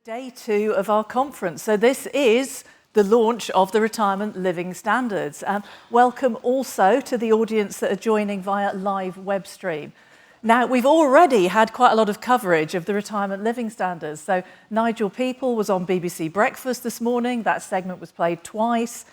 Day 2 of our conference. So this is the launch of the Retirement Living Standards. Welcome also to the audience that are joining via live web stream. Now, we've already had quite a lot of coverage of the Retirement Living Standards. So Nigel People was on BBC Breakfast this morning. That segment was played twice.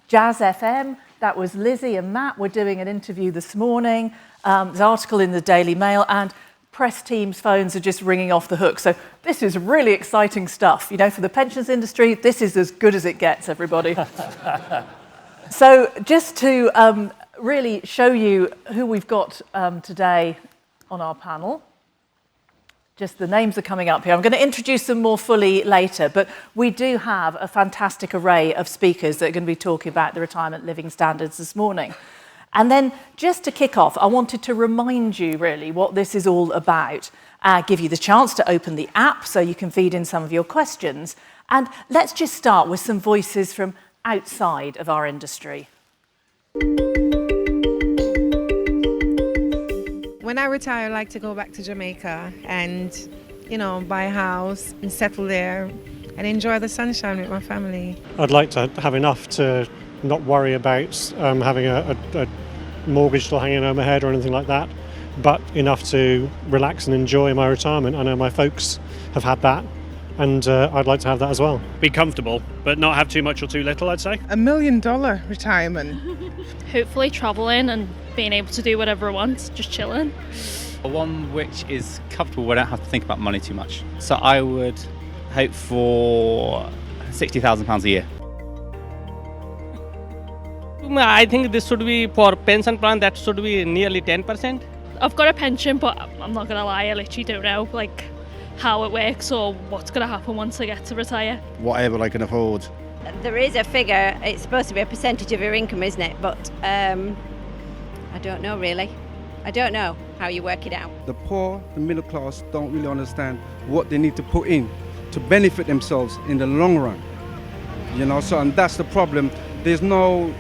Jazz FM, that was Lizzy and Matt were doing an interview this morning. There's an article in the Daily Mail, and press teams' phones are just ringing off the hook. So this is really exciting stuff. You know, for the pensions industry, this is as good as it gets, everybody. So just to really show you who we've got today on our panel, just the names are coming up here. I'm going to introduce them more fully later, but we do have a fantastic array of speakers that are going to be talking about the Retirement Living Standards this morning. And then, just to kick off, I wanted to remind you, really, what this is all about. Give you the chance to open the app so you can feed in some of your questions. And let's just start with some voices from outside of our industry. When I retire, I like to go back to Jamaica and, you know, buy a house and settle there and enjoy the sunshine with my family. I'd like to have enough to not worry about having a mortgage still hanging over my head or anything like that, but enough to relax and enjoy my retirement. I know my folks have had that, and I'd like to have that as well. Be comfortable, but not have too much or too little, I'd say. $1 million retirement. Hopefully travelling and being able to do whatever I want, just chilling. One which is comfortable where I don't have to think about money too much. So I would hope for £60,000 a year. I think this should be for pension plan, that should be nearly 10%. I've got a pension, but I'm not going to lie, I literally don't know how it works or what's going to happen once I get to retire. Whatever I can afford. There is a figure, it's supposed to be a percentage of your income, isn't it? But I don't know really. I don't know how you work it out. The poor, the middle class don't really understand what they need to put in to benefit themselves in the long run. You know, so and that's the problem. There's no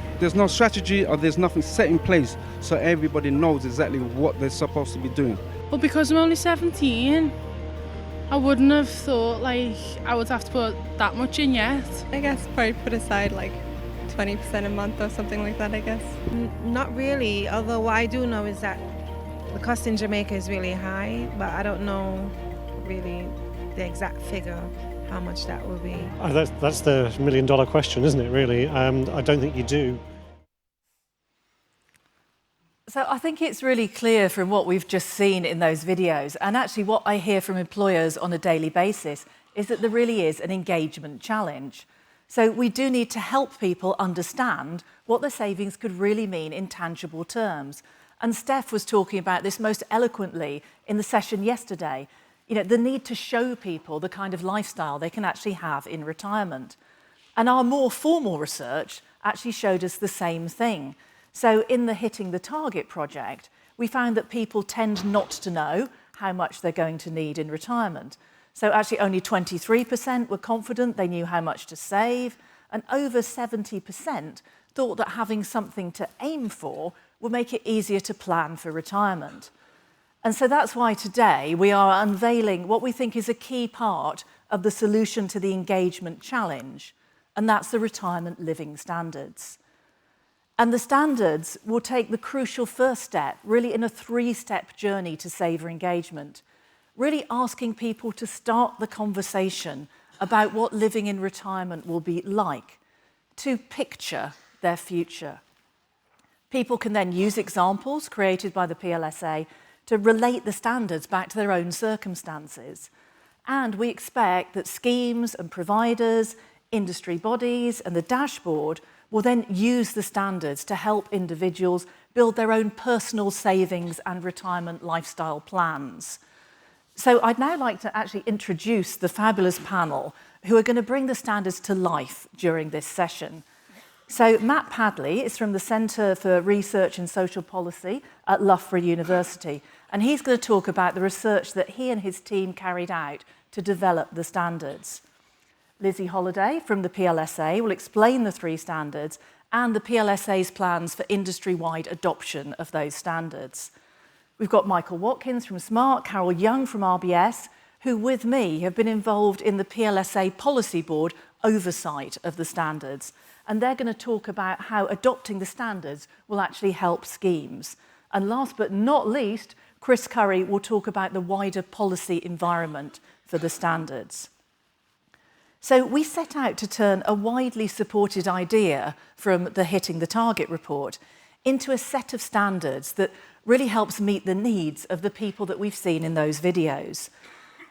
strategy or there's nothing set in place so everybody knows exactly what they're supposed to be doing. Well, because I'm only 17, I wouldn't have thought I would have to put that much in yet. I guess probably put aside 20% a month or something like that, I guess. Not really, although what I do know is that the cost in Jamaica is really high, but I don't know really the exact figure, how much that will be. That's the $1 million question, isn't it, really? I don't think you do. So I think it's really clear from what we've just seen in those videos, and actually what I hear from employers on a daily basis, is that there really is an engagement challenge. So we do need to help people understand what their savings could really mean in tangible terms. And Steph was talking about this most eloquently in the session yesterday. You know, the need to show people the kind of lifestyle they can actually have in retirement. And our more formal research actually showed us the same thing. So in the Hitting the Target project, we found that people tend not to know how much they're going to need in retirement. So actually only 23% were confident they knew how much to save, and over 70% thought that having something to aim for would make it easier to plan for retirement. And so that's why today we are unveiling what we think is a key part of the solution to the engagement challenge, and that's the Retirement Living Standards. And the standards will take the crucial first step, really in a 3-step journey to saver engagement, really asking people to start the conversation about what living in retirement will be like, to picture their future. People can then use examples created by the PLSA to relate the standards back to their own circumstances. And we expect that schemes and providers, industry bodies and the dashboard will then use the standards to help individuals build their own personal savings and retirement lifestyle plans. So I'd now like to actually introduce the fabulous panel who are going to bring the standards to life during this session. So Matt Padley is from the Centre for Research and Social Policy at Loughborough University, and he's going to talk about the research that he and his team carried out to develop the standards. Lizzy Holliday from the PLSA will explain the 3 standards and the PLSA's plans for industry-wide adoption of those standards. We've got Michael Watkins from SMART, Carol Young from RBS, who with me have been involved in the PLSA policy board oversight of the standards. And they're going to talk about how adopting the standards will actually help schemes. And last but not least, Chris Curry will talk about the wider policy environment for the standards. So we set out to turn a widely supported idea from the Hitting the Target report into a set of standards that really helps meet the needs of the people that we've seen in those videos.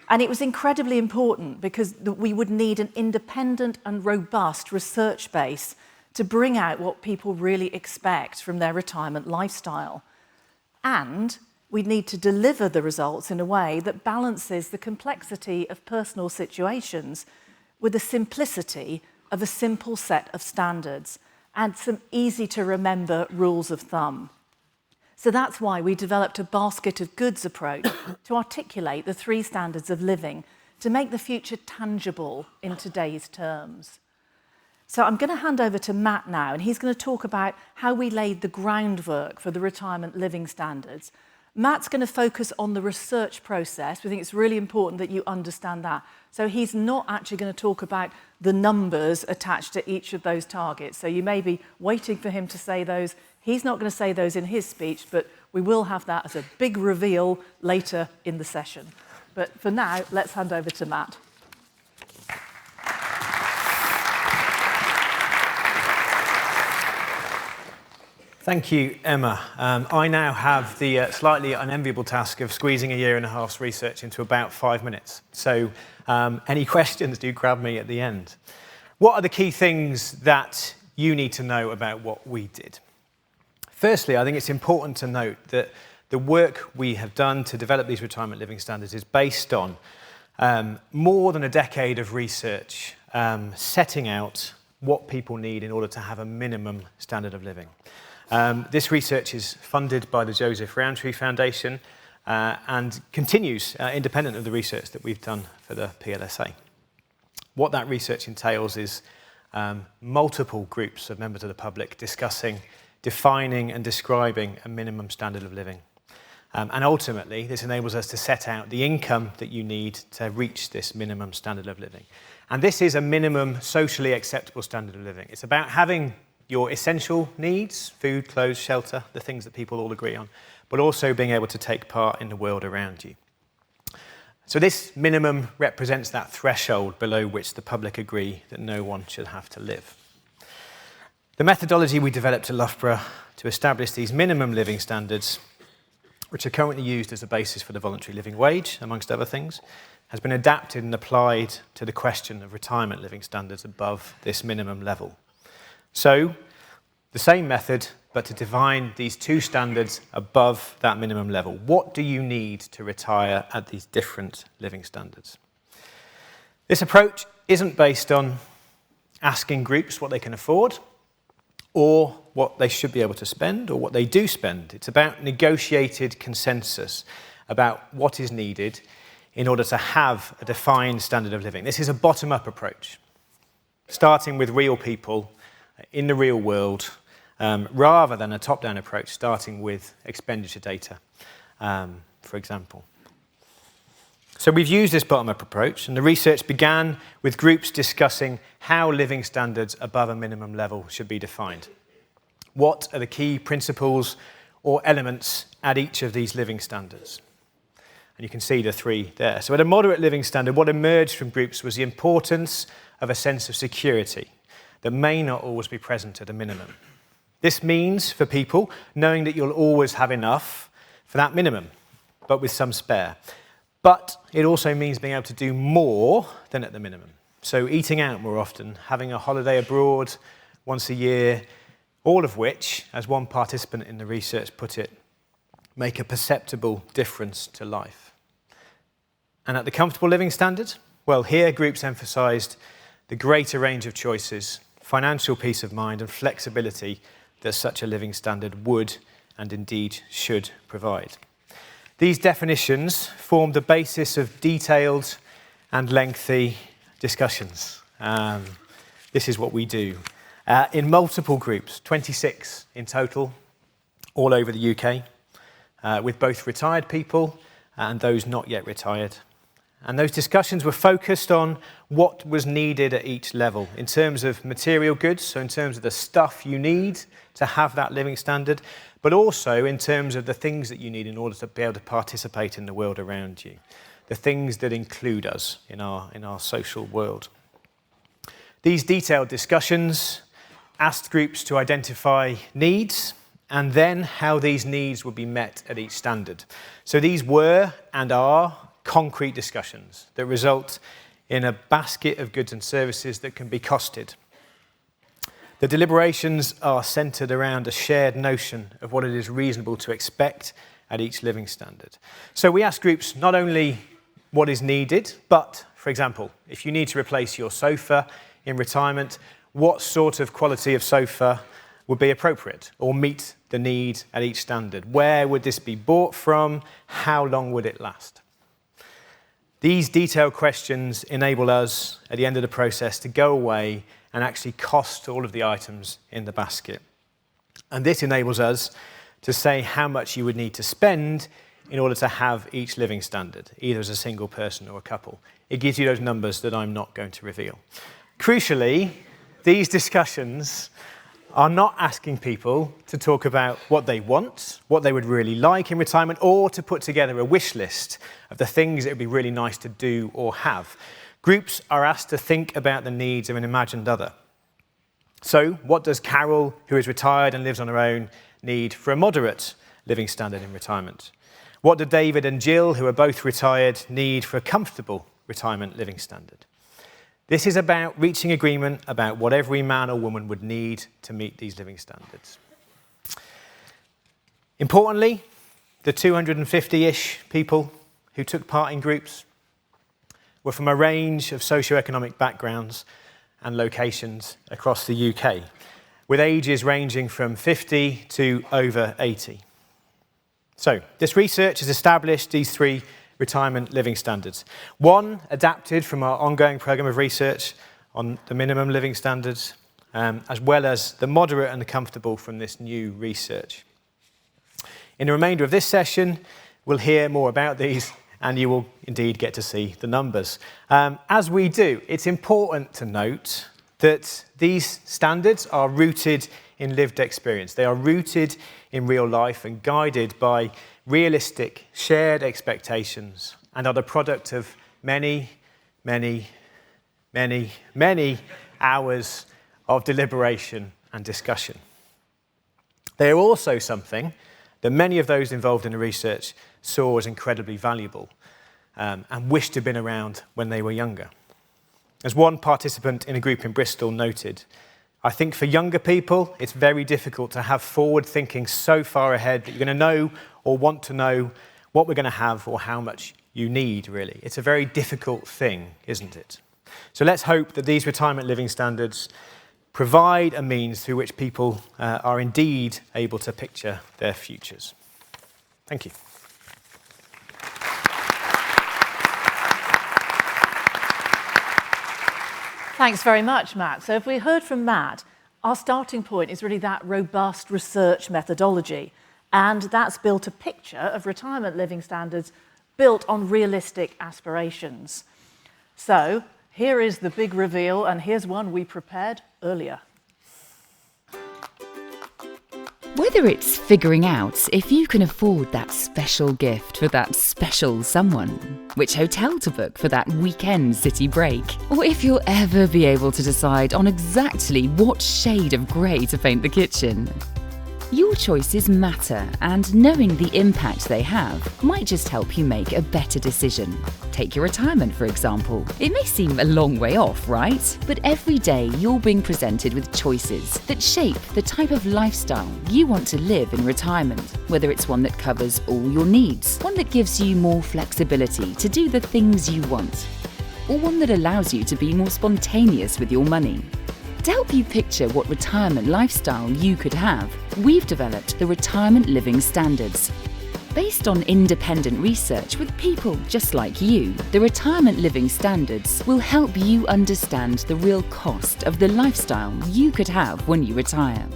And it was incredibly important because we would need an independent and robust research base to bring out what people really expect from their retirement lifestyle. And we'd need to deliver the results in a way that balances the complexity of personal situations with the simplicity of a simple set of standards and some easy to remember rules of thumb. So that's why we developed a basket of goods approach to articulate the 3 standards of living to make the future tangible in today's terms. So I'm going to hand over to Matt now, and he's going to talk about how we laid the groundwork for the retirement living standards. Matt's going to focus on the research process. We think it's really important that you understand that. So he's not actually going to talk about the numbers attached to each of those targets. So you may be waiting for him to say those. He's not going to say those in his speech, but we will have that as a big reveal later in the session. But for now, let's hand over to Matt. Thank you, Emma. I now have the slightly unenviable task of squeezing a year and a half's research into about 5 minutes. So any questions, do grab me at the end. What are the key things that you need to know about what we did? Firstly, I think it's important to note that the work we have done to develop these retirement living standards is based on more than a decade of research setting out what people need in order to have a minimum standard of living. This research is funded by the Joseph Rowntree Foundation and continues independent of the research that we've done for the PLSA. What that research entails is multiple groups of members of the public discussing, defining and describing a minimum standard of living. And ultimately, this enables us to set out the income that you need to reach this minimum standard of living. And this is a minimum socially acceptable standard of living. It's about having your essential needs, food, clothes, shelter, the things that people all agree on, but also being able to take part in the world around you. So this minimum represents that threshold below which the public agree that no one should have to live. The methodology we developed at Loughborough to establish these minimum living standards, which are currently used as a basis for the voluntary living wage, amongst other things, has been adapted and applied to the question of retirement living standards above this minimum level. So, the same method, but to define these 2 standards above that minimum level. What do you need to retire at these different living standards? This approach isn't based on asking groups what they can afford, or what they should be able to spend, or what they do spend. It's about negotiated consensus about what is needed in order to have a defined standard of living. This is a bottom-up approach, starting with real people in the real world, rather than a top-down approach starting with expenditure data, for example. So we've used this bottom-up approach, and the research began with groups discussing how living standards above a minimum level should be defined. What are the key principles or elements at each of these living standards? And you can see the 3 there. So at a moderate living standard, what emerged from groups was the importance of a sense of security that may not always be present at a minimum. This means, for people, knowing that you'll always have enough for that minimum, but with some spare. But it also means being able to do more than at the minimum. So eating out more often, having a holiday abroad once a year, all of which, as one participant in the research put it, make a perceptible difference to life. And at the comfortable living standard, well, here groups emphasised the greater range of choices, financial peace of mind and flexibility that such a living standard would and indeed should provide. These definitions formed the basis of detailed and lengthy discussions. This is what we do. In multiple groups, 26 in total, all over the UK, with both retired people and those not yet retired. And those discussions were focused on what was needed at each level in terms of material goods, so in terms of the stuff you need to have that living standard, but also in terms of the things that you need in order to be able to participate in the world around you, the things that include us in our social world. These detailed discussions asked groups to identify needs and then how these needs would be met at each standard. So these were and are concrete discussions that result in a basket of goods and services that can be costed. The deliberations are centred around a shared notion of what it is reasonable to expect at each living standard. So we ask groups not only what is needed, but, for example, if you need to replace your sofa in retirement, what sort of quality of sofa would be appropriate or meet the need at each standard? Where would this be bought from? How long would it last? These detailed questions enable us, at the end of the process, to go away and actually cost all of the items in the basket. And this enables us to say how much you would need to spend in order to have each living standard, either as a single person or a couple. It gives you those numbers that I'm not going to reveal. Crucially, these discussions are not asking people to talk about what they want, what they would really like in retirement, or to put together a wish list of the things it would be really nice to do or have. Groups are asked to think about the needs of an imagined other. So, what does Carol, who is retired and lives on her own, need for a moderate living standard in retirement? What do David and Jill, who are both retired, need for a comfortable retirement living standard? This is about reaching agreement about what every man or woman would need to meet these living standards. Importantly, the 250-ish people who took part in groups were from a range of socio-economic backgrounds and locations across the UK, with ages ranging from 50 to over 80. So, this research has established these three retirement living standards. One, adapted from our ongoing programme of research on the minimum living standards, as well as the moderate and the comfortable from this new research. In the remainder of this session, we'll hear more about these, and you will indeed get to see the numbers. As we do, it's important to note that these standards are rooted in lived experience. They are rooted in real life and guided by realistic, shared expectations, and are the product of many, many, many, many hours of deliberation and discussion. They are also something that many of those involved in the research saw as incredibly valuable and wished to have been around when they were younger. As one participant in a group in Bristol noted, I think for younger people, it's very difficult to have forward thinking so far ahead that you're going to know or want to know what we're going to have or how much you need, really. It's a very difficult thing, isn't it? So let's hope that these retirement living standards provide a means through which people are indeed able to picture their futures. Thank you. Thanks very much, Matt. So if we heard from Matt, our starting point is really that robust research methodology, and that's built a picture of retirement living standards built on realistic aspirations. So here is the big reveal, and here's one we prepared earlier. Whether it's figuring out if you can afford that special gift for that special someone, which hotel to book for that weekend city break, or if you'll ever be able to decide on exactly what shade of grey to paint the kitchen. Your choices matter, and knowing the impact they have might just help you make a better decision. Take your retirement, for example. It may seem a long way off, right? But every day you're being presented with choices that shape the type of lifestyle you want to live in retirement, whether it's one that covers all your needs, one that gives you more flexibility to do the things you want, or one that allows you to be more spontaneous with your money. To help you picture what retirement lifestyle you could have, we've developed the Retirement Living Standards. Based on independent research with people just like you, the Retirement Living Standards will help you understand the real cost of the lifestyle you could have when you retire.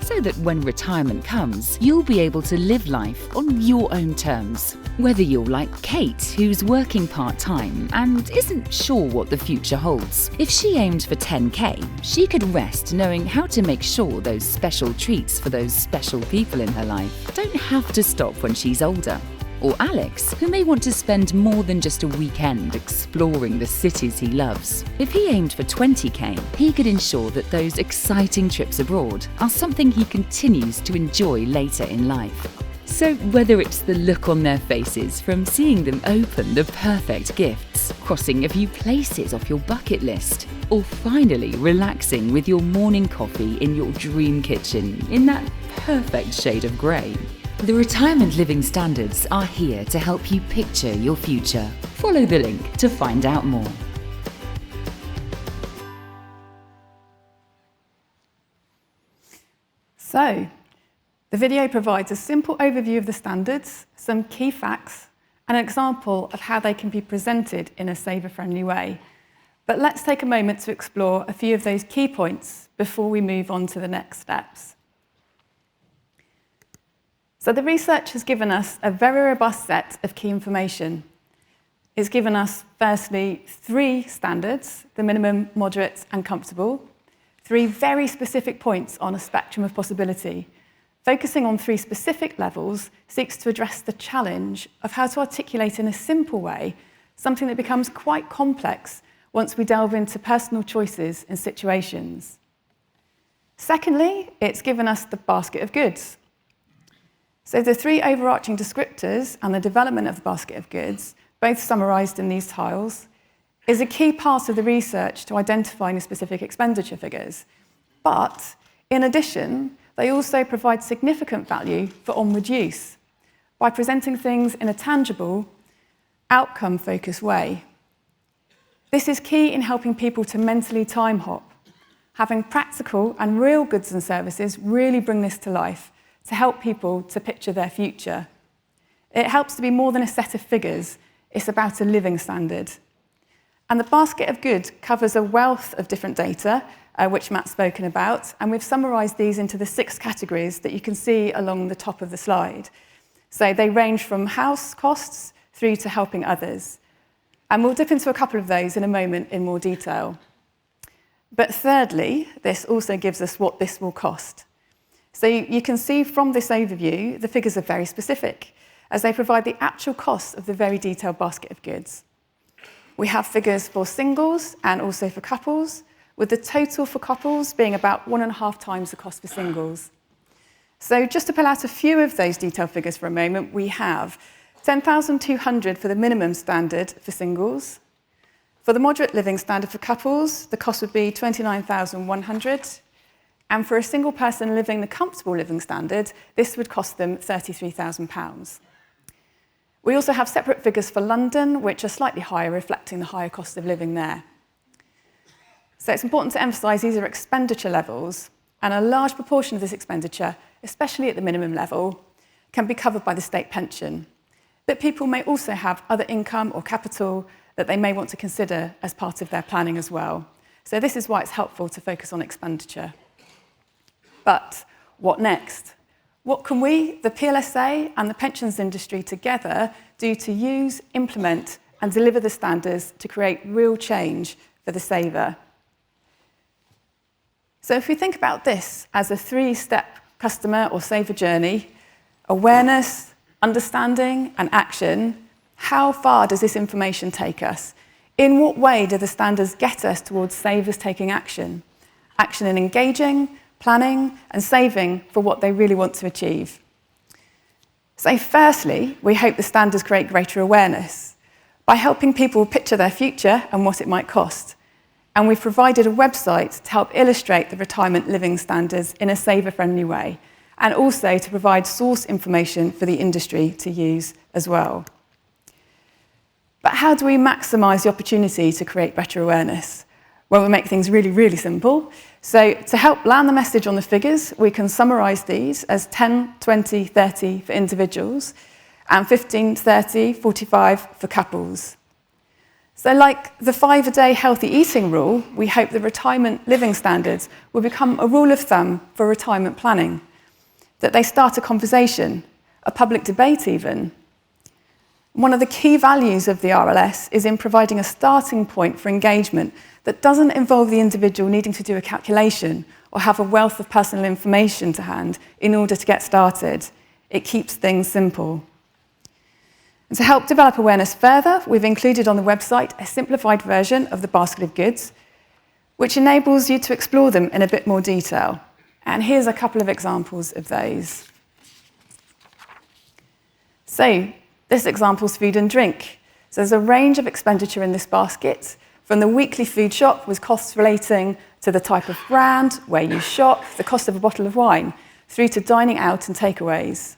so that when retirement comes, you'll be able to live life on your own terms. Whether you're like Kate, who's working part-time and isn't sure what the future holds. If she aimed for 10k, she could rest knowing how to make sure those special treats for those special people in her life don't have to stop when she's older. Or Alex, who may want to spend more than just a weekend exploring the cities he loves. If he aimed for 20k, he could ensure that those exciting trips abroad are something he continues to enjoy later in life. So whether it's the look on their faces from seeing them open the perfect gifts, crossing a few places off your bucket list, or finally relaxing with your morning coffee in your dream kitchen in that perfect shade of grey, the Retirement Living Standards are here to help you picture your future. Follow the link to find out more. So, the video provides a simple overview of the standards, some key facts, and an example of how they can be presented in a saver-friendly way. But let's take a moment to explore a few of those key points before we move on to the next steps. So the research has given us a very robust set of key information. It's given us, firstly, 3 standards, the minimum, moderate, and comfortable, 3 very specific points on a spectrum of possibility. Focusing on 3 specific levels seeks to address the challenge of how to articulate in a simple way something that becomes quite complex once we delve into personal choices and situations. Secondly, it's given us the basket of goods. So the 3 overarching descriptors and the development of the basket of goods, both summarised in these tiles, is a key part of the research to identifying the specific expenditure figures. But in addition, they also provide significant value for onward use by presenting things in a tangible, outcome-focused way. This is key in helping people to mentally time hop. Having practical and real goods and services really bring this to life to help people to picture their future. It helps to be more than a set of figures, it's about a living standard. And the basket of goods covers a wealth of different data, which Matt's spoken about, and we've summarised these into the 6 categories that you can see along the top of the slide. So they range from house costs through to helping others. And we'll dip into a couple of those in a moment in more detail. But thirdly, this also gives us what this will cost. So you can see from this overview, the figures are very specific, as they provide the actual costs of the very detailed basket of goods. We have figures for singles and also for couples, with the total for couples being about 1.5 times the cost for singles. So just to pull out a few of those detailed figures for a moment, we have 10,200 for the minimum standard for singles. For the moderate living standard for couples, the cost would be 29,100. And for a single person living the comfortable living standard, this would cost them £33,000. We also have separate figures for London, which are slightly higher, reflecting the higher cost of living there. So it's important to emphasise these are expenditure levels, and a large proportion of this expenditure, especially at the minimum level, can be covered by the state pension. But people may also have other income or capital that they may want to consider as part of their planning as well. So this is why it's helpful to focus on expenditure. But what next? What can we, the PLSA and the pensions industry together, do to use, implement and deliver the standards to create real change for the saver? So if we think about this as a 3-step customer or saver journey, awareness, understanding and action, how far does this information take us? In what way do the standards get us towards savers taking action? Action in engaging, planning and saving for what they really want to achieve. So firstly, we hope the standards create greater awareness by helping people picture their future and what it might cost. And we've provided a website to help illustrate the retirement living standards in a saver-friendly way, and also to provide source information for the industry to use as well. But how do we maximise the opportunity to create better awareness? Well, we make things really, really simple. So to help land the message on the figures, we can summarise these as 10, 20, 30 for individuals, and 15, 30, 45 for couples. So like the 5-a-day healthy eating rule, we hope the retirement living standards will become a rule of thumb for retirement planning, that they start a conversation, a public debate even. One of the key values of the RLS is in providing a starting point for engagement that doesn't involve the individual needing to do a calculation or have a wealth of personal information to hand in order to get started. It keeps things simple. And to help develop awareness further, we've included on the website a simplified version of the basket of goods, which enables you to explore them in a bit more detail. And here's a couple of examples of those. So, this example's food and drink. So there's a range of expenditure in this basket, from the weekly food shop with costs relating to the type of brand, where you shop, the cost of a bottle of wine, through to dining out and takeaways.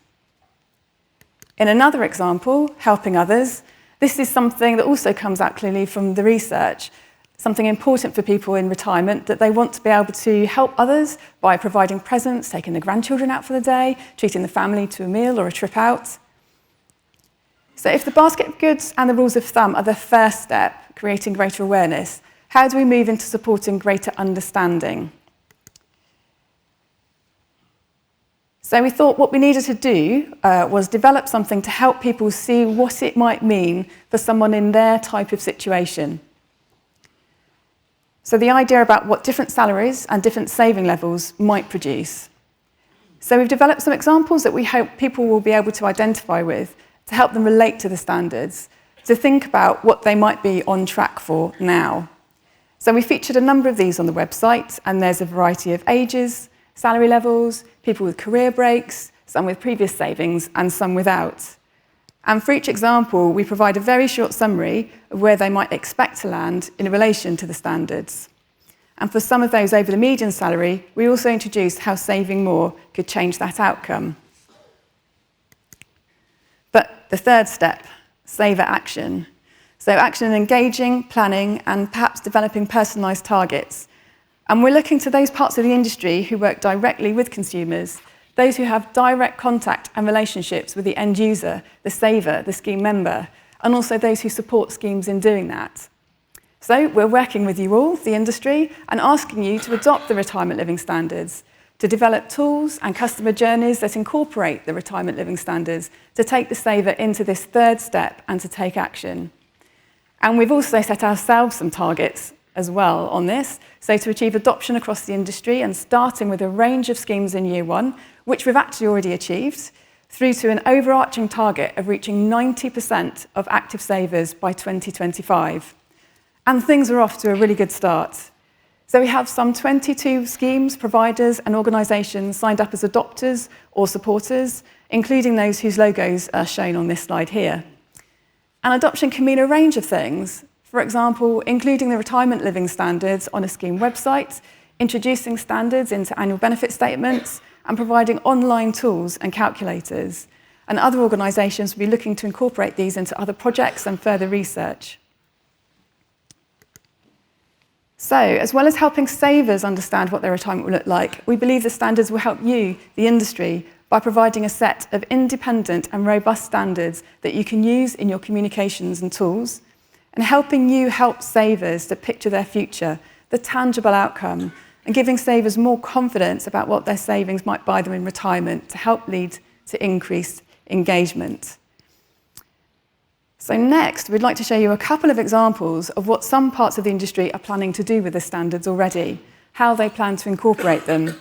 In another example, helping others, this is something that also comes out clearly from the research, something important for people in retirement, that they want to be able to help others by providing presents, taking the grandchildren out for the day, treating the family to a meal or a trip out. So if the basket of goods and the rules of thumb are the first step, creating greater awareness, how do we move into supporting greater understanding? So we thought what we needed to do was develop something to help people see what it might mean for someone in their type of situation. So the idea about what different salaries and different saving levels might produce. So we've developed some examples that we hope people will be able to identify with to help them relate to the standards, to think about what they might be on track for now. So we featured a number of these on the website, and there's a variety of ages, salary levels, people with career breaks, some with previous savings and some without. And for each example, we provide a very short summary of where they might expect to land in relation to the standards. And for some of those over the median salary, we also introduced how saving more could change that outcome. But the third step, saver action. So action in engaging, planning, and perhaps developing personalised targets. And we're looking to those parts of the industry who work directly with consumers, those who have direct contact and relationships with the end user, the saver, the scheme member, and also those who support schemes in doing that. So we're working with you all, the industry, and asking you to adopt the retirement living standards, to develop tools and customer journeys that incorporate the retirement living standards, to take the saver into this third step and to take action. And we've also set ourselves some targets as well on this, so to achieve adoption across the industry and starting with a range of schemes in year one, which we've actually already achieved, through to an overarching target of reaching 90% of active savers by 2025. And things are off to a really good start. So we have some 22 schemes, providers and organisations signed up as adopters or supporters, including those whose logos are shown on this slide here. And adoption can mean a range of things. For example, including the retirement living standards on a scheme website, introducing standards into annual benefit statements, and providing online tools and calculators. And other organisations will be looking to incorporate these into other projects and further research. So, as well as helping savers understand what their retirement will look like, we believe the standards will help you, the industry, by providing a set of independent and robust standards that you can use in your communications and tools, and helping you help savers to picture their future, the tangible outcome, and giving savers more confidence about what their savings might buy them in retirement to help lead to increased engagement. So next, we'd like to show you a couple of examples of what some parts of the industry are planning to do with the standards already, how they plan to incorporate them.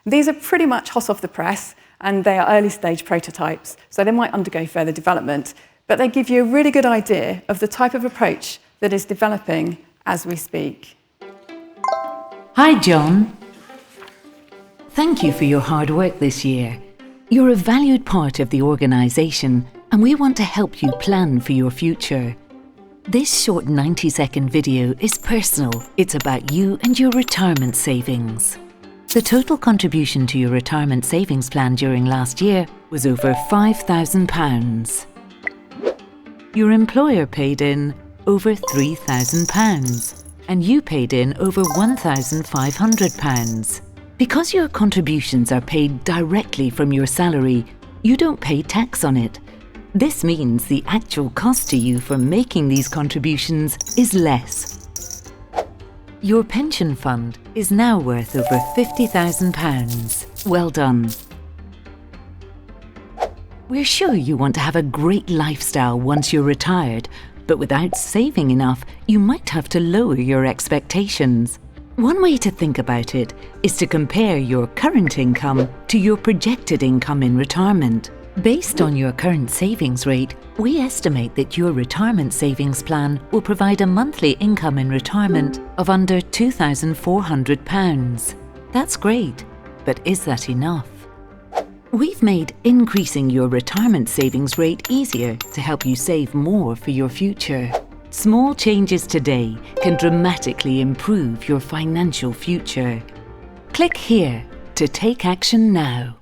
These are pretty much hot off the press, and they are early stage prototypes, so they might undergo further development, but they give you a really good idea of the type of approach that is developing as we speak. Hi, John. Thank you for your hard work this year. You're a valued part of the organisation, and we want to help you plan for your future. This short 90-second video is personal. It's about you and your retirement savings. The total contribution to your retirement savings plan during last year was over £5,000. Your employer paid in over £3,000, and you paid in over £1,500. Because your contributions are paid directly from your salary, you don't pay tax on it. This means the actual cost to you for making these contributions is less. Your pension fund is now worth over £50,000. Well done. We're sure you want to have a great lifestyle once you're retired, but without saving enough, you might have to lower your expectations. One way to think about it is to compare your current income to your projected income in retirement. Based on your current savings rate, we estimate that your retirement savings plan will provide a monthly income in retirement of under £2,400. That's great, but is that enough? We've made increasing your retirement savings rate easier to help you save more for your future. Small changes today can dramatically improve your financial future. Click here to take action now.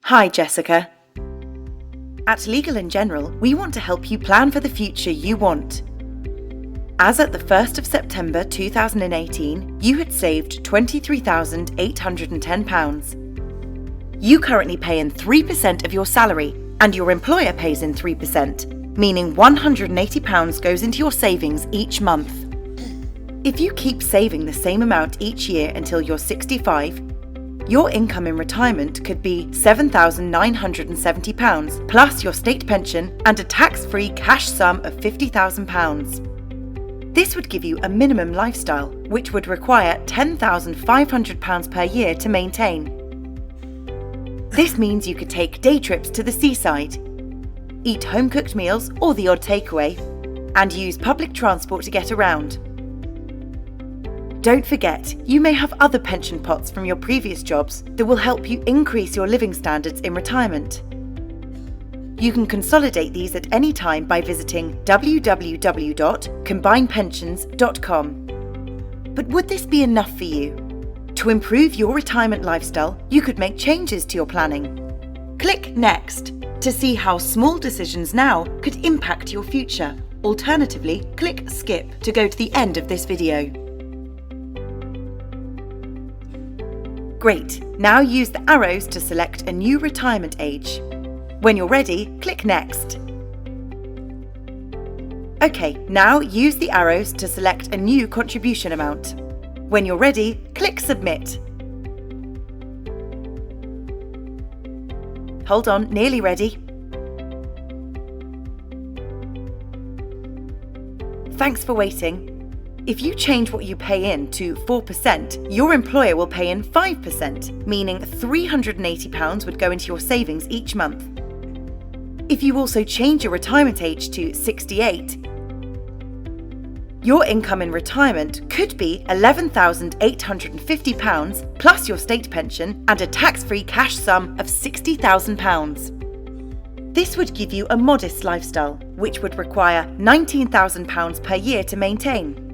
Hi, Jessica. At Legal & General, we want to help you plan for the future you want. As at the 1st of September 2018, you had saved £23,810. You currently pay in 3% of your salary, and your employer pays in 3%, meaning £180 goes into your savings each month. If you keep saving the same amount each year until you're 65, your income in retirement could be £7,970 plus your state pension and a tax-free cash sum of £50,000. This would give you a minimum lifestyle, which would require £10,500 per year to maintain. This means you could take day trips to the seaside, eat home-cooked meals or the odd takeaway, and use public transport to get around. Don't forget, you may have other pension pots from your previous jobs that will help you increase your living standards in retirement. You can consolidate these at any time by visiting www.combinepensions.com. But would this be enough for you? To improve your retirement lifestyle, you could make changes to your planning. Click Next to see how small decisions now could impact your future. Alternatively, click Skip to go to the end of this video. Great, now use the arrows to select a new retirement age. When you're ready, click Next. OK, now use the arrows to select a new contribution amount. When you're ready, click Submit. Hold on, nearly ready. Thanks for waiting. If you change what you pay in to 4%, your employer will pay in 5%, meaning £380 would go into your savings each month. If you also change your retirement age to 68, your income in retirement could be £11,850 plus your state pension and a tax-free cash sum of £60,000. This would give you a modest lifestyle, which would require £19,000 per year to maintain.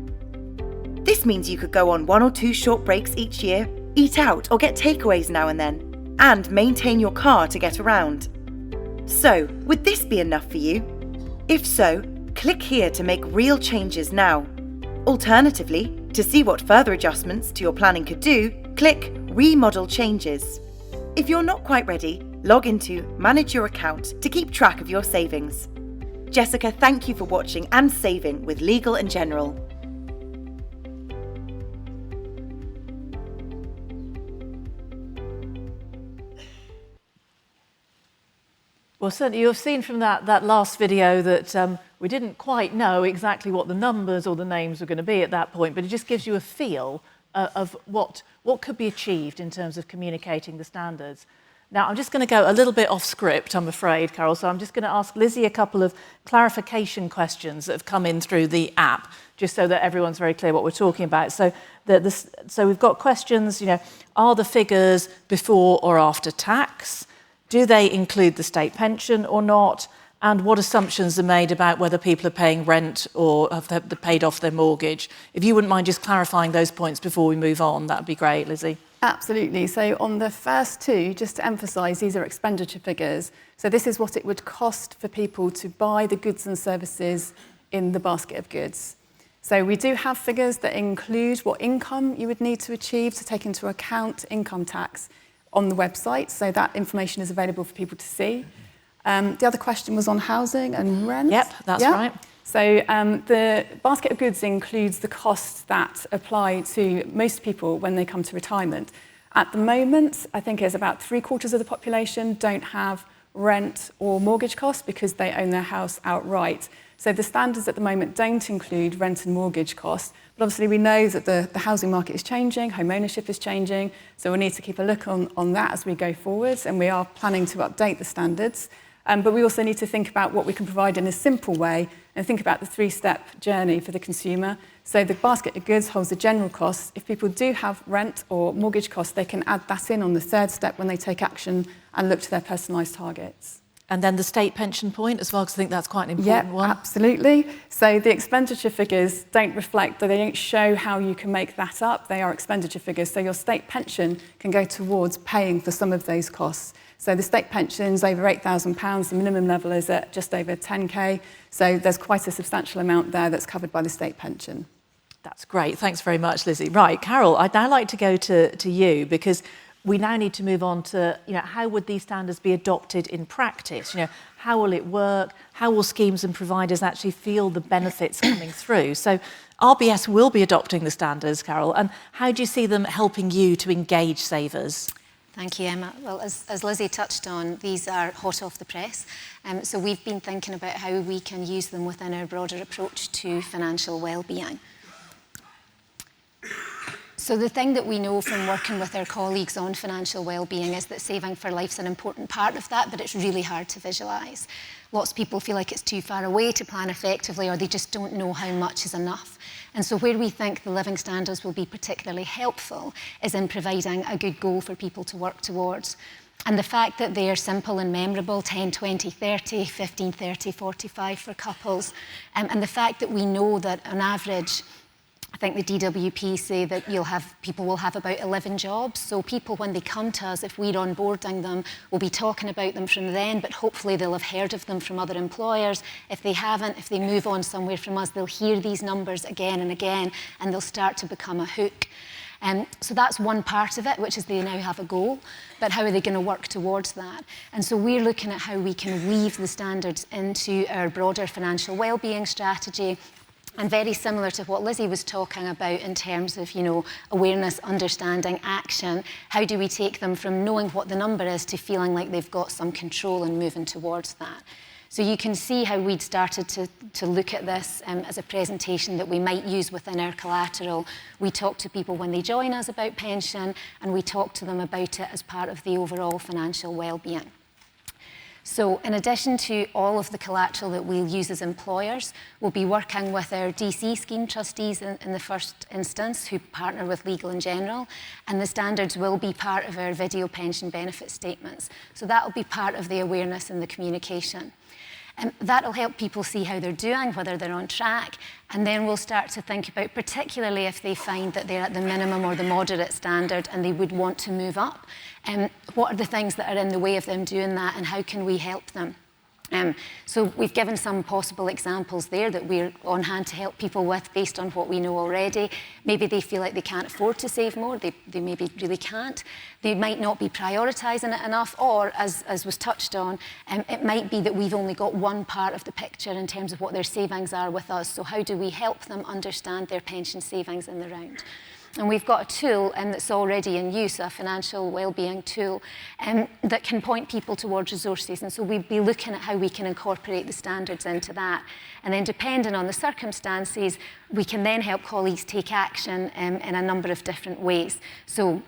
This means you could go on 1 or 2 short breaks each year, eat out or get takeaways now and then, and maintain your car to get around. So, would this be enough for you? If so, click here to make real changes now. Alternatively, to see what further adjustments to your planning could do, click Remodel Changes. If you're not quite ready, log into Manage Your Account to keep track of your savings. Jessica, thank you for watching and saving with Legal & General. Well, certainly you've seen from that last video that we didn't quite know exactly what the numbers or the names were going to be at that point, but it just gives you a feel of what could be achieved in terms of communicating the standards. Now, I'm just going to go a little bit off script, I'm afraid, Carol, so I'm just going to ask Lizzy a couple of clarification questions that have come in through the app, just so that everyone's very clear what we're talking about. So we've got questions, are the figures before or after tax? Do they include the state pension or not? And what assumptions are made about whether people are paying rent or have paid off their mortgage? If you wouldn't mind just clarifying those points before we move on, that would be great, Lizzy. Absolutely. So on the first two, just to emphasise, these are expenditure figures. So this is what it would cost for people to buy the goods and services in the basket of goods. So we do have figures that include what income you would need to achieve to take into account income tax. on the website, so that information is available for people to see. The other question was on housing and rent. Yep, that's right. So the basket of goods includes the costs that apply to most people when they come to retirement. At the moment, I think it's about 3/4 of the population don't have rent or mortgage costs because they own their house outright. So the standards at the moment don't include rent and mortgage costs. But obviously we know that the housing market is changing, home ownership is changing, so we need to keep a look on that as we go forward, and we are planning to update the standards. But we also need to think about what we can provide in a simple way and think about the 3-step journey for the consumer. So the basket of goods holds the general costs. If people do have rent or mortgage costs, they can add that in on the 3rd step when they take action and look to their personalised targets. And then the state pension point as well, because I think that's quite an important one. Absolutely. So the expenditure figures don't reflect, they don't show how you can make that up. They are expenditure figures. So your state pension can go towards paying for some of those costs. So the state pension's over £8,000. The minimum level is at just over 10k. So there's quite a substantial amount there that's covered by the state pension. That's great. Thanks very much, Lizzie. Right, Carol, I'd now like to go to you, because we now need to move on to, how would these standards be adopted in practice? How will it work? How will schemes and providers actually feel the benefits coming through? So RBS will be adopting the standards, Carol, and how do you see them helping you to engage savers? Thank you, Emma. Well, as Lizzie touched on, these are hot off the press. So we've been thinking about how we can use them within our broader approach to financial well-being. So the thing that we know from working with our colleagues on financial well-being is that saving for life's an important part of that, but it's really hard to visualise. Lots of people feel like it's too far away to plan effectively, or they just don't know how much is enough. And so where we think the living standards will be particularly helpful is in providing a good goal for people to work towards. And the fact that they are simple and memorable, 10, 20, 30, 15, 30, 45 for couples, and the fact that we know that on average, I think the DWP say that people will have about 11 jobs. So people, when they come to us, if we're onboarding them, we'll be talking about them from then, but hopefully they'll have heard of them from other employers. If they haven't, if they move on somewhere from us, they'll hear these numbers again and again, and they'll start to become a hook. So that's one part of it, which is they now have a goal, but how are they going to work towards that? And so we're looking at how we can weave the standards into our broader financial wellbeing strategy. And very similar to what Lizzie was talking about in terms of, awareness, understanding, action, how do we take them from knowing what the number is to feeling like they've got some control and moving towards that? So you can see how we'd started to look at this as a presentation that we might use within our collateral. We talk to people when they join us about pension, and we talk to them about it as part of the overall financial well-being. So in addition to all of the collateral that we'll use as employers, we'll be working with our DC scheme trustees in the first instance, who partner with Legal & General, and the standards will be part of our video pension benefit statements. So that'll be part of the awareness and the communication. And that'll help people see how they're doing, whether they're on track, and then we'll start to think about, particularly if they find that they're at the minimum or the moderate standard and they would want to move up, what are the things that are in the way of them doing that, and how can we help them? So we've given some possible examples there that we're on hand to help people with based on what we know already. Maybe they feel like they can't afford to save more, they maybe really can't. They might not be prioritising it enough, or as was touched on, it might be that we've only got one part of the picture in terms of what their savings are with us. So how do we help them understand their pension savings in the round? And we've got a tool that's already in use, a financial wellbeing tool, that can point people towards resources. And so we'd be looking at how we can incorporate the standards into that. And then depending on the circumstances, we can then help colleagues take action in a number of different ways. So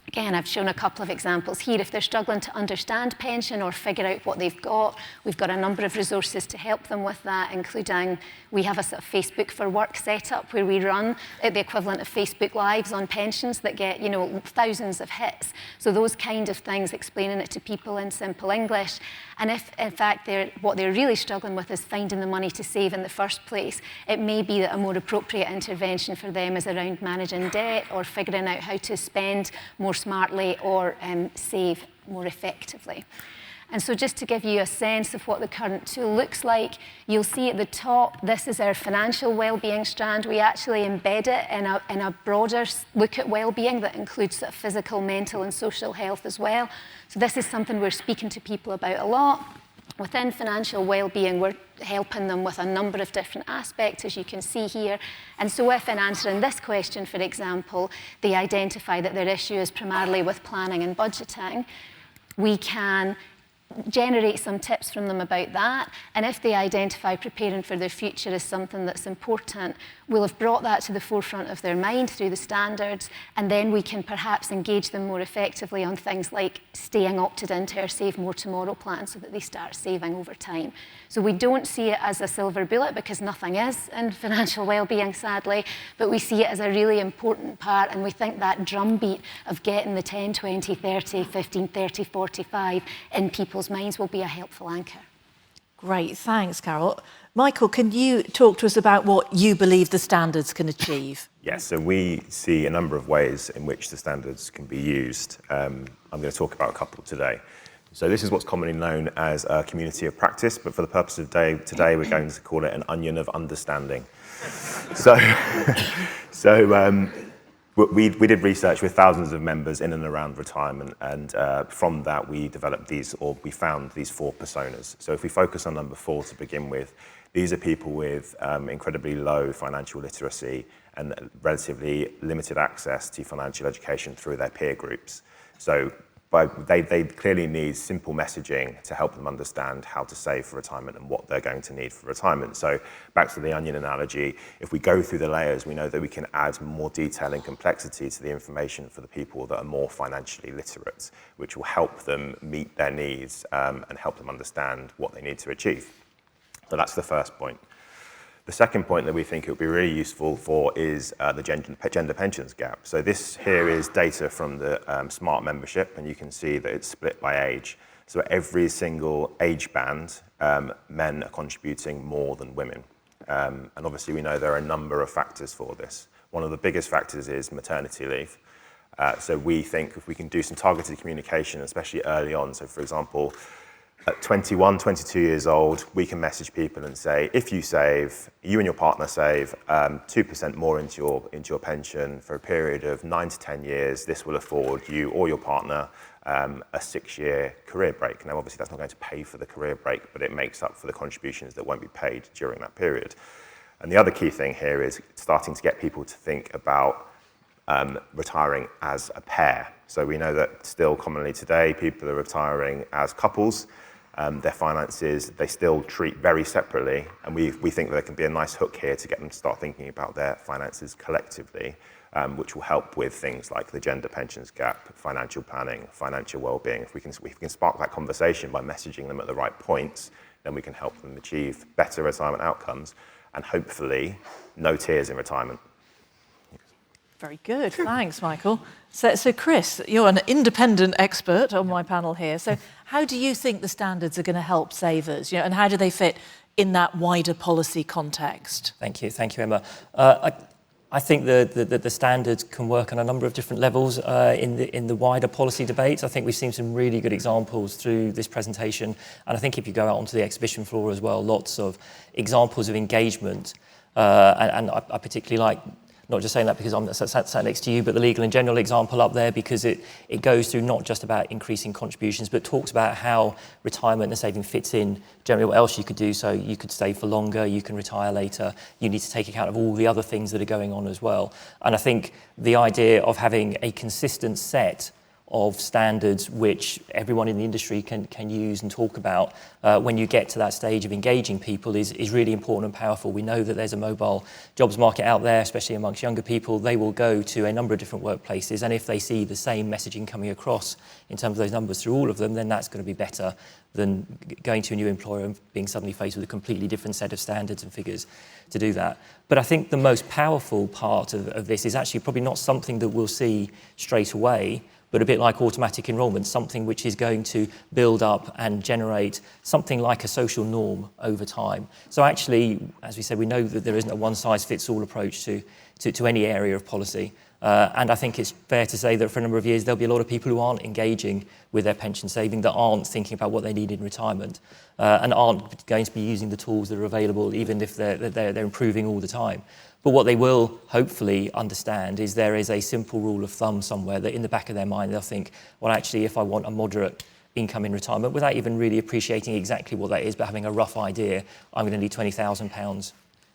again, I've shown a couple of examples here. If they're struggling to understand pension or figure out what they've got, we've got a number of resources to help them with that, including we have a sort of Facebook for Work setup where we run the equivalent of Facebook Lives on pensions that get, thousands of hits. So those kind of things, explaining it to people in simple English. And if, in fact, what they're really struggling with is finding the money to save in the first place, it may be that a more appropriate intervention for them is around managing debt or figuring out how to spend more smartly or save more effectively. And so just to give you a sense of what the current tool looks like, you'll see at the top, this is our financial wellbeing strand. We actually embed it in a broader look at wellbeing that includes sort of physical, mental and social health as well. So this is something we're speaking to people about a lot. Within financial wellbeing, we're helping them with a number of different aspects, as you can see here. And so if in answering this question, for example, they identify that their issue is primarily with planning and budgeting, we can generate some tips from them about that. And if they identify preparing for their future as something that's important, we'll have brought that to the forefront of their mind through the standards, and then we can perhaps engage them more effectively on things like staying opted into our Save More Tomorrow plan so that they start saving over time. So we don't see it as a silver bullet, because nothing is in financial wellbeing, sadly, but we see it as a really important part, and we think that drumbeat of getting the 10, 20, 30, 15, 30, 45 in people's minds will be a helpful anchor. Great, thanks, Carol. Michael, can you talk to us about what you believe the standards can achieve? Yes, so we see a number of ways in which the standards can be used. I'm going to talk about a couple today. So this is what's commonly known as a community of practice, but for the purpose of today, we're going to call it an onion of understanding. We did research with thousands of members in and around retirement, and from that we developed we found these 4 personas. So if we focus on number 4 to begin with, these are people with incredibly low financial literacy and relatively limited access to financial education through their peer groups. So they clearly need simple messaging to help them understand how to save for retirement and what they're going to need for retirement. So back to the onion analogy, if we go through the layers, we know that we can add more detail and complexity to the information for the people that are more financially literate, which will help them meet their needs and help them understand what they need to achieve. So that's the first point. The second point that we think it would be really useful for is the gender pensions gap. So this here is data from the SMART membership, and you can see that it's split by age. So every single age band, men are contributing more than women. And obviously we know there are a number of factors for this. One of the biggest factors is maternity leave. So we think if we can do some targeted communication, especially early on, so for example, at 21, 22 years old, we can message people and say, if you save, you and your partner save 2% more into your pension for a period of 9 to 10 years, this will afford you or your partner a 6-year career break. Now, obviously, that's not going to pay for the career break, but it makes up for the contributions that won't be paid during that period. And the other key thing here is starting to get people to think about retiring as a pair. So we know that still commonly today, people are retiring as couples. Their finances, they still treat very separately, and we think that there can be a nice hook here to get them to start thinking about their finances collectively, which will help with things like the gender pensions gap, financial planning, financial well-being. If we can spark that conversation by messaging them at the right points, then we can help them achieve better retirement outcomes and hopefully no tears in retirement. Very good, thanks, Michael. So Chris, you're an independent expert on my panel here. So how do you think the standards are going to help savers, and how do they fit in that wider policy context? Thank you, Emma. I think the standards can work on a number of different levels in the wider policy debates. I think we've seen some really good examples through this presentation, and I think if you go out onto the exhibition floor as well, lots of examples of engagement, and I particularly like, not just saying that because I'm sat next to you, but the legal and general example up there, because it goes through not just about increasing contributions, but talks about how retirement and saving fits in generally what else you could do. So you could stay for longer, you can retire later, you need to take account of all the other things that are going on as well. And I think the idea of having a consistent set of standards which everyone in the industry can use and talk about when you get to that stage of engaging people is really important and powerful. We know that there's a mobile jobs market out there, especially amongst younger people. They will go to a number of different workplaces, and if they see the same messaging coming across in terms of those numbers through all of them, then that's going to be better than going to a new employer and being suddenly faced with a completely different set of standards and figures to do that. But I think the most powerful part of this is actually probably not something that we'll see straight away, but a bit like automatic enrolment, something which is going to build up and generate something like a social norm over time. So actually, as we said, we know that there isn't a one-size-fits-all approach to any area of policy. And I think it's fair to say that for a number of years, there'll be a lot of people who aren't engaging with their pension saving, that aren't thinking about what they need in retirement, and aren't going to be using the tools that are available, even if they're improving all the time. But what they will hopefully understand is there is a simple rule of thumb somewhere that in the back of their mind, they'll think, well, actually, if I want a moderate income in retirement, without even really appreciating exactly what that is, but having a rough idea, I'm going to need £20,000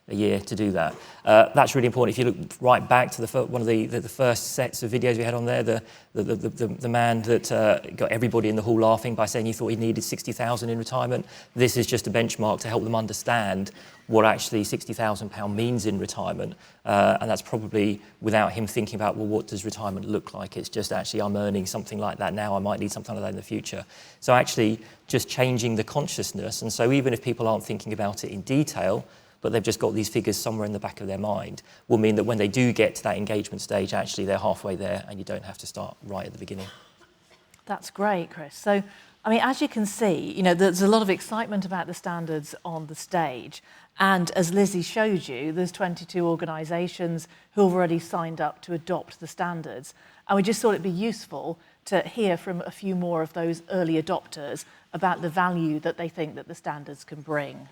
a year to do that. That's really important. If you look right back to one of the first sets of videos we had on there, the man that got everybody in the hall laughing by saying he thought he needed 60,000 in retirement. This is just a benchmark to help them understand what actually £60,000 means in retirement. And that's probably without him thinking about, well, what does retirement look like? It's just actually, I'm earning something like that now, I might need something like that in the future. So actually just changing the consciousness. And so even if people aren't thinking about it in detail, but they've just got these figures somewhere in the back of their mind, will mean that when they do get to that engagement stage, actually they're halfway there and you don't have to start right at the beginning. That's great, Chris. So, I mean, as you can see, there's a lot of excitement about the standards on the stage. And as Lizzy showed you, there's 22 organisations who have already signed up to adopt the standards. And we just thought it'd be useful to hear from a few more of those early adopters about the value that they think that the standards can bring.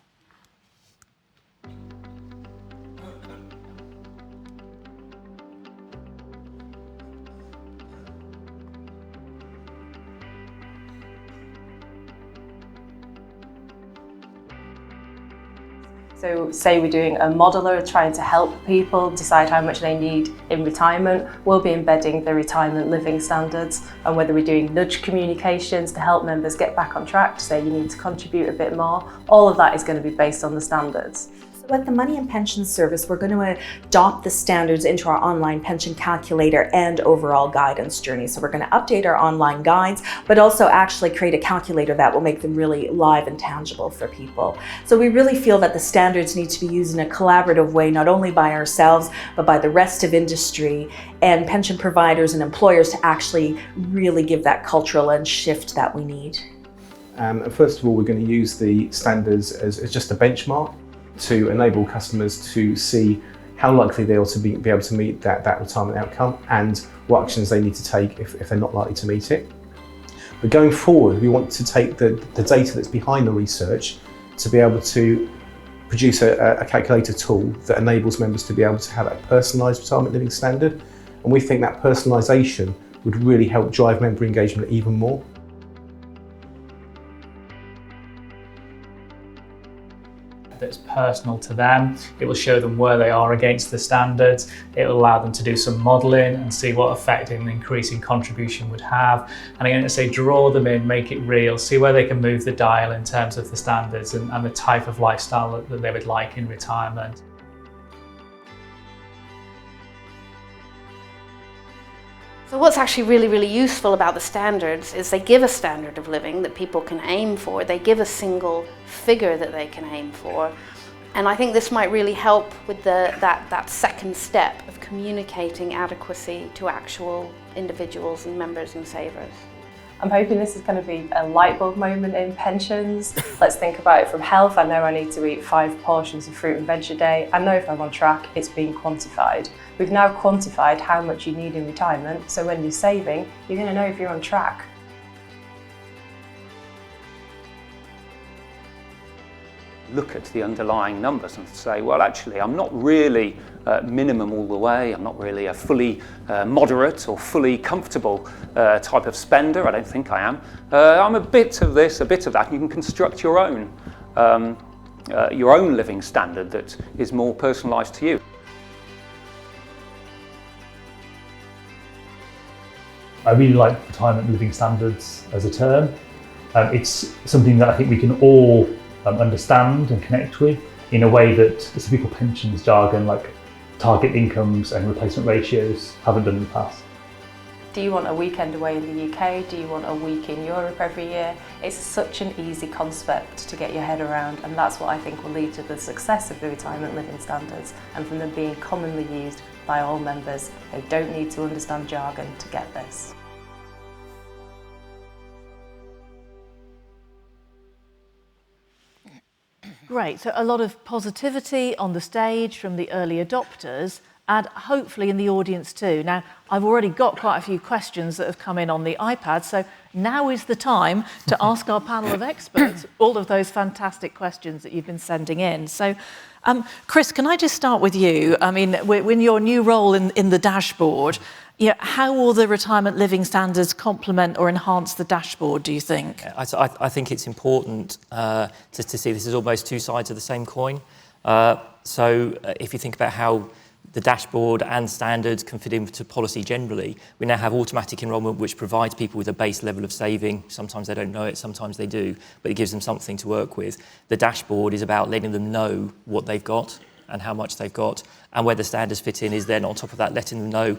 So say we're doing a modeler trying to help people decide how much they need in retirement, we'll be embedding the retirement living standards. And whether we're doing nudge communications to help members get back on track, to say you need to contribute a bit more, all of that is going to be based on the standards. So at the Money and Pensions Service, we're going to adopt the standards into our online pension calculator and overall guidance journey. So we're going to update our online guides, but also actually create a calculator that will make them really live and tangible for people. So we really feel that the standards need to be used in a collaborative way, not only by ourselves, but by the rest of industry and pension providers and employers to actually really give that cultural and shift that we need. First of all, we're going to use the standards as just a benchmark to enable customers to see how likely they are to be able to meet that retirement outcome and what actions they need to take if they're not likely to meet it. But going forward, we want to take the data that's behind the research to be able to produce a calculator tool that enables members to be able to have a personalised retirement living standard. And we think that personalisation would really help drive member engagement even more. That's personal to them. It will show them where they are against the standards. It will allow them to do some modelling and see what effect an increasing contribution would have. And again, say draw them in, make it real, see where they can move the dial in terms of the standards and the type of lifestyle that they would like in retirement. So what's actually really, really useful about the standards is they give a standard of living that people can aim for. They give a single figure that they can aim for. And I think this might really help with that second step of communicating adequacy to actual individuals and members and savers. I'm hoping this is going to be a light bulb moment in pensions. Let's think about it from health. I know I need to eat 5 portions of fruit and veg a day. I know if I'm on track, it's being quantified. We've now quantified how much you need in retirement, so when you're saving, you're going to know if you're on track. Look at the underlying numbers and say, well, actually, I'm not really minimum all the way. I'm not really a fully moderate or fully comfortable type of spender. I don't think I am. I'm a bit of this, a bit of that. You can construct your own living standard that is more personalised to you. I really like retirement living standards as a term. It's something that I think we can all understand and connect with in a way that the typical pensions jargon like target incomes and replacement ratios haven't done in the past. Do you want a weekend away in the UK? Do you want a week in Europe every year? It's such an easy concept to get your head around, and that's what I think will lead to the success of the retirement living standards and from them being commonly used by all members. They don't need to understand jargon to get this. Great, so a lot of positivity on the stage from the early adopters, and hopefully in the audience too. Now, I've already got quite a few questions that have come in on the iPad, so now is the time to ask our panel of experts all of those fantastic questions that you've been sending in. So, Chris, can I just start with you? I mean, in your new role in the dashboard, how will the retirement living standards complement or enhance the dashboard, do you think? I think it's important to see this as almost two sides of the same coin. So if you think about how the dashboard and standards can fit into policy generally, we now have automatic enrolment, which provides people with a base level of saving. Sometimes they don't know it, sometimes they do, but it gives them something to work with. The dashboard is about letting them know what they've got and how much they've got, and where the standards fit in is then on top of that letting them know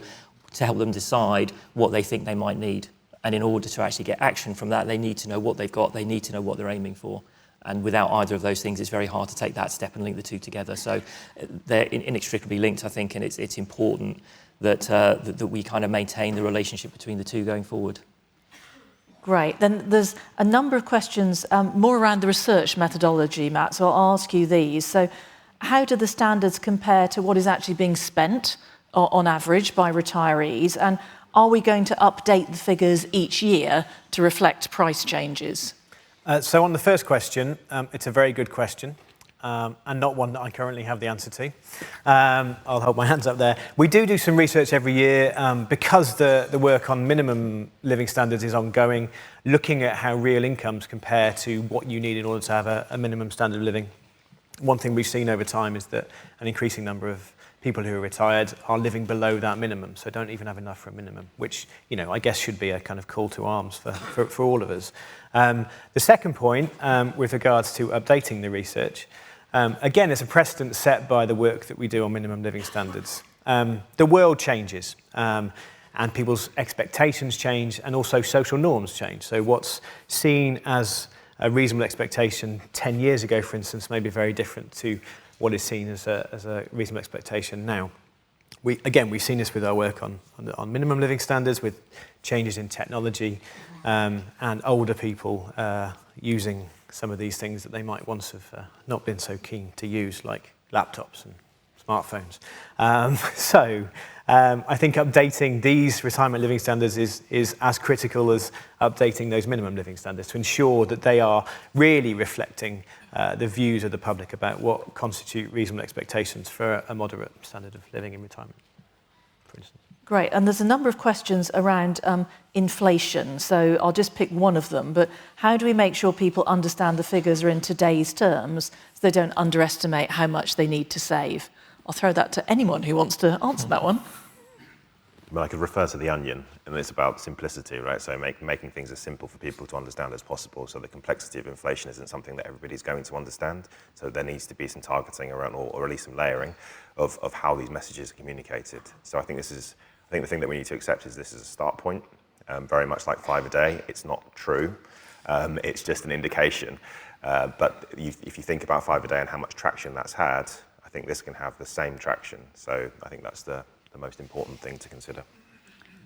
to help them decide what they think they might need. And in order to actually get action from that, they need to know what they've got, they need to know what they're aiming for. And without either of those things, it's very hard to take that step and link the two together. So they're inextricably linked, I think, and it's important that, that we kind of maintain the relationship between the two going forward. Great. Then there's a number of questions more around the research methodology, Matt, so I'll ask you these. So how do the standards compare to what is actually being spent on average by retirees? And are we going to update the figures each year to reflect price changes? So on the first question, it's a very good question and not one that I currently have the answer to. I'll hold my hands up there. We do some research every year because the work on minimum living standards is ongoing, looking at how real incomes compare to what you need in order to have a minimum standard of living. One thing we've seen over time is that an increasing number of people who are retired are living below that minimum, so don't even have enough for a minimum, which, I guess should be a kind of call to arms for all of us. The second point, with regards to updating the research, again, it's a precedent set by the work that we do on minimum living standards. The world changes, and people's expectations change, and also social norms change. So what's seen as a reasonable expectation 10 years ago, for instance, may be very different to what is seen as a reasonable expectation now. We've seen this with our work on minimum living standards, with changes in technology, and older people using some of these things that they might once have not been so keen to use, like laptops and smartphones. I think updating these retirement living standards is as critical as updating those minimum living standards to ensure that they are really reflecting the views of the public about what constitute reasonable expectations for a moderate standard of living in retirement, for instance. Great, and there's a number of questions around inflation, so I'll just pick one of them, but how do we make sure people understand the figures are in today's terms so they don't underestimate how much they need to save? I'll throw that to anyone who wants to answer that one. Well, I could refer to the onion, and it's about simplicity, right? So making things as simple for people to understand as possible. So the complexity of inflation isn't something that everybody's going to understand. So there needs to be some targeting around, or at least some layering of how these messages are communicated. So I think the thing that we need to accept is this is a start point, very much like 5 a day. It's not true. It's just an indication. But if you think about 5 a day and how much traction that's had, I think this can have the same traction. So I think that's the most important thing to consider.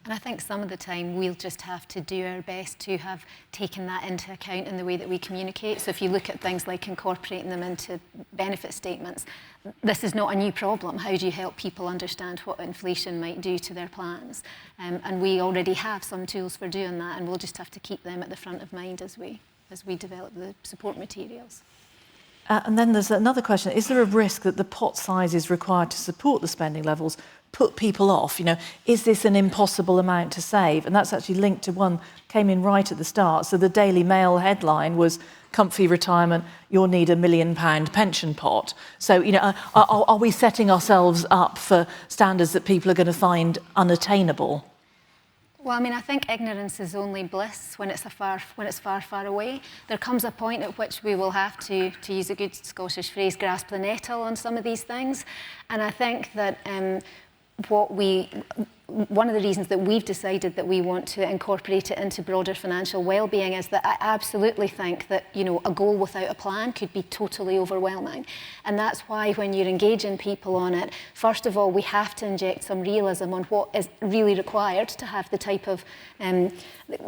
And I think some of the time we'll just have to do our best to have taken that into account in the way that we communicate. So if you look at things like incorporating them into benefit statements, this is not a new problem. How do you help people understand what inflation might do to their plans? And we already have some tools for doing that, and we'll just have to keep them at the front of mind as we develop the support materials. And then there's another question. Is there a risk that the pot sizes required to support the spending levels put people off? Is this an impossible amount to save? And that's actually linked to one came in right at the start. So the Daily Mail headline was, "Comfy retirement, you'll need £1 million pension pot." So, are we setting ourselves up for standards that people are going to find unattainable? Well, I mean, I think ignorance is only bliss when it's far, far away. There comes a point at which we will have to use a good Scottish phrase, grasp the nettle on some of these things. And I think that one of the reasons that we've decided that we want to incorporate it into broader financial well-being is that I absolutely think that, you know, a goal without a plan could be totally overwhelming. And that's why when you're engaging people on it, first of all, we have to inject some realism on what is really required to have the type of,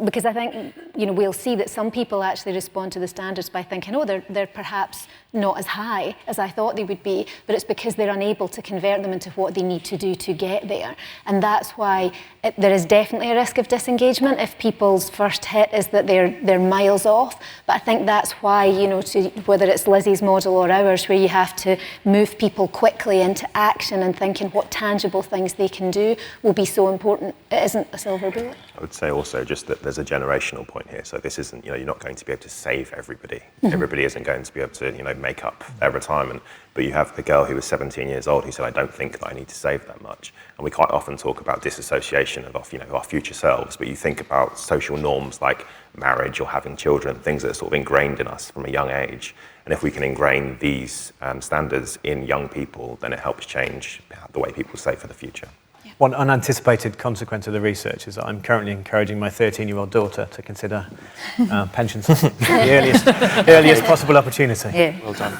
because I think, you know, we'll see that some people actually respond to the standards by thinking, oh, they're perhaps not as high as I thought they would be, but it's because they're unable to convert them into what they need to do to get there. And that's why there is definitely a risk of disengagement if people's first hit is that they're miles off. But I think that's why, you know, whether it's Lizzy's model or ours, where you have to move people quickly into action and thinking what tangible things they can do will be so important. It isn't a silver bullet. I would say also just that there's a generational point here. So this isn't, you know, you're not going to be able to save everybody. Everybody isn't going to be able to, you know, make up their retirement. But you have the girl who was 17 years old who said, I don't think that I need to save that much. And we quite often talk about disassociation of our future selves, but you think about social norms like marriage or having children, things that are sort of ingrained in us from a young age. And if we can ingrain these standards in young people, then it helps change the way people save for the future. One unanticipated consequence of the research is that I'm currently encouraging my 13-year-old daughter to consider pension saving the earliest possible opportunity. Yeah. Well done.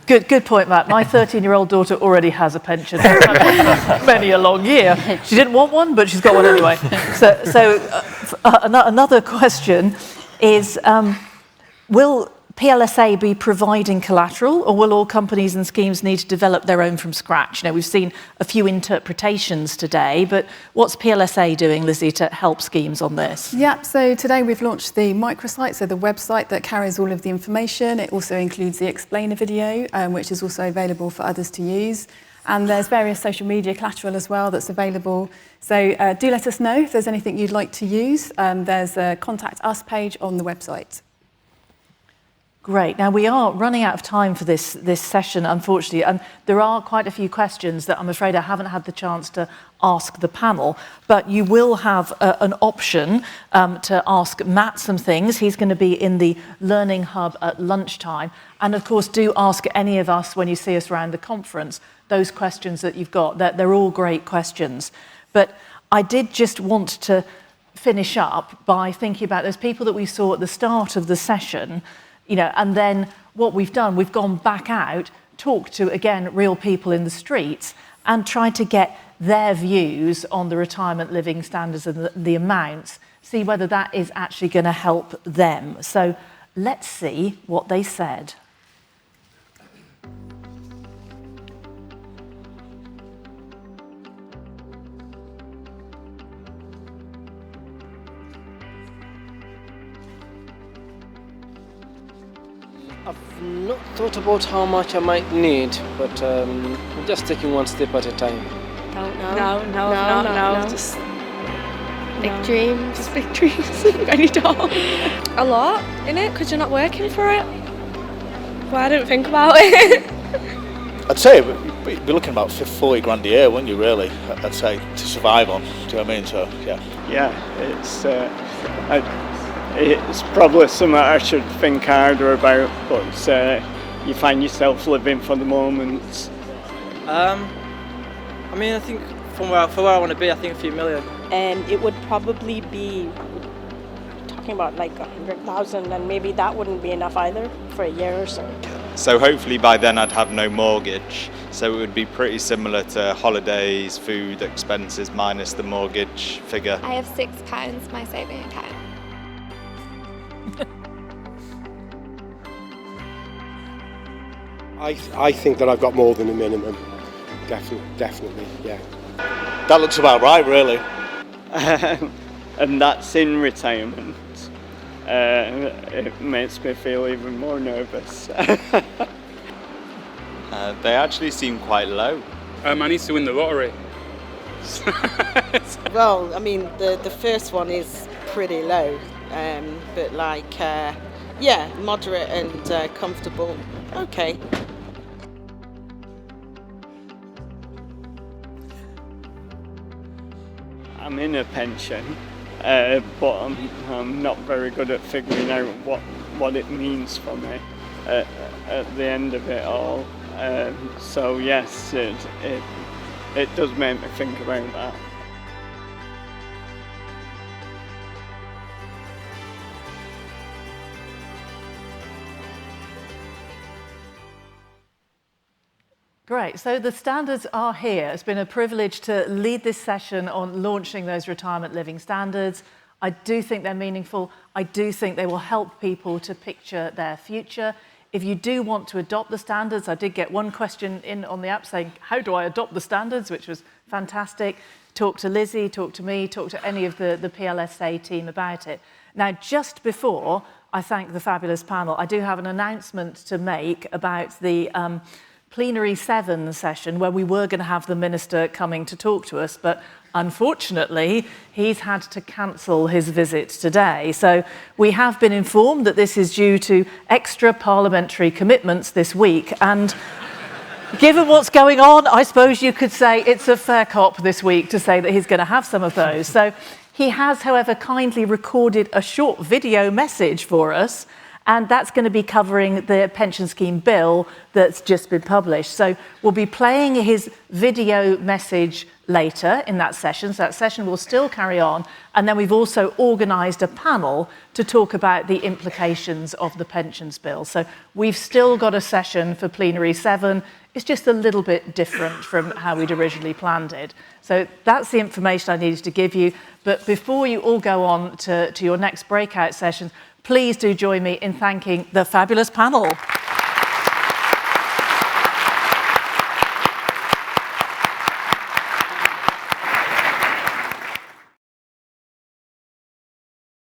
Good point, Matt. My 13-year-old daughter already has a pension. Many a long year. She didn't want one, but she's got one anyway. Another question is, will PLSA be providing collateral, or will all companies and schemes need to develop their own from scratch? You know, we've seen a few interpretations today, but what's PLSA doing, Lizzy, to help schemes on this? Yeah, so today we've launched the microsite, so the website that carries all of the information. It also includes the explainer video, which is also available for others to use. And there's various social media collateral as well that's available. So do let us know if there's anything you'd like to use. There's a Contact Us page on the website. Great. Now, we are running out of time for this session, unfortunately, and there are quite a few questions that I'm afraid I haven't had the chance to ask the panel, but you will have an option to ask Matt some things. He's going to be in the Learning Hub at lunchtime. And, of course, do ask any of us when you see us around the conference those questions that you've got. They're all great questions. But I did just want to finish up by thinking about those people that we saw at the start of the session. You know, and then what we've done, we've gone back out, talked to, again, real people in the streets and tried to get their views on the retirement living standards and the amounts, see whether that is actually going to help them. So let's see what they said. I've not thought about how much I might need, but I'm just taking one step at a time. No. Just Big dreams. Just big dreams. I need to a lot in it because you're not working for it. But I didn't think about it. I'd say you'd be looking about 40 grand a year, wouldn't you, really? I'd say, to survive on. Do you know what I mean? So, yeah. Yeah, it's probably something I should think harder about, but you find yourself living for the moment. I mean, I think for where I want to be, I think a few million. And it would probably be talking about like 100,000, and maybe that wouldn't be enough either for a year or so. So hopefully by then I'd have no mortgage, so it would be pretty similar to holidays, food expenses minus the mortgage figure. I have £6, my saving account. I think that I've got more than a minimum. Definitely, yeah. That looks about right, really. And that's in retirement. It makes me feel even more nervous. They actually seem quite low. I need to win the lottery. Well, I mean, the first one is pretty low, but like, yeah, moderate and comfortable. Okay. I'm in a pension, but I'm not very good at figuring out what it means for me at the end of it all. So yes, it does make me think about that. Great. So the standards are here. It's been a privilege to lead this session on launching those retirement living standards. I do think they're meaningful. I do think they will help people to picture their future. If you do want to adopt the standards, I did get one question in on the app saying, how do I adopt the standards, which was fantastic. Talk to Lizzy, talk to me, talk to any of the PLSA team about it. Now, just before I thank the fabulous panel, I do have an announcement to make about the Plenary 7 session where we were going to have the Minister coming to talk to us, but unfortunately, he's had to cancel his visit today. So we have been informed that this is due to extra parliamentary commitments this week. And given what's going on, I suppose you could say it's a fair cop this week to say that he's going to have some of those. So he has, however, kindly recorded a short video message for us, and that's going to be covering the pension scheme bill that's just been published. So we'll be playing his video message later in that session. So that session will still carry on. And then we've also organised a panel to talk about the implications of the pensions bill. So we've still got a session for Plenary 7. It's just a little bit different from how we'd originally planned it. So that's the information I needed to give you. But before you all go on to your next breakout session, please do join me in thanking the fabulous panel.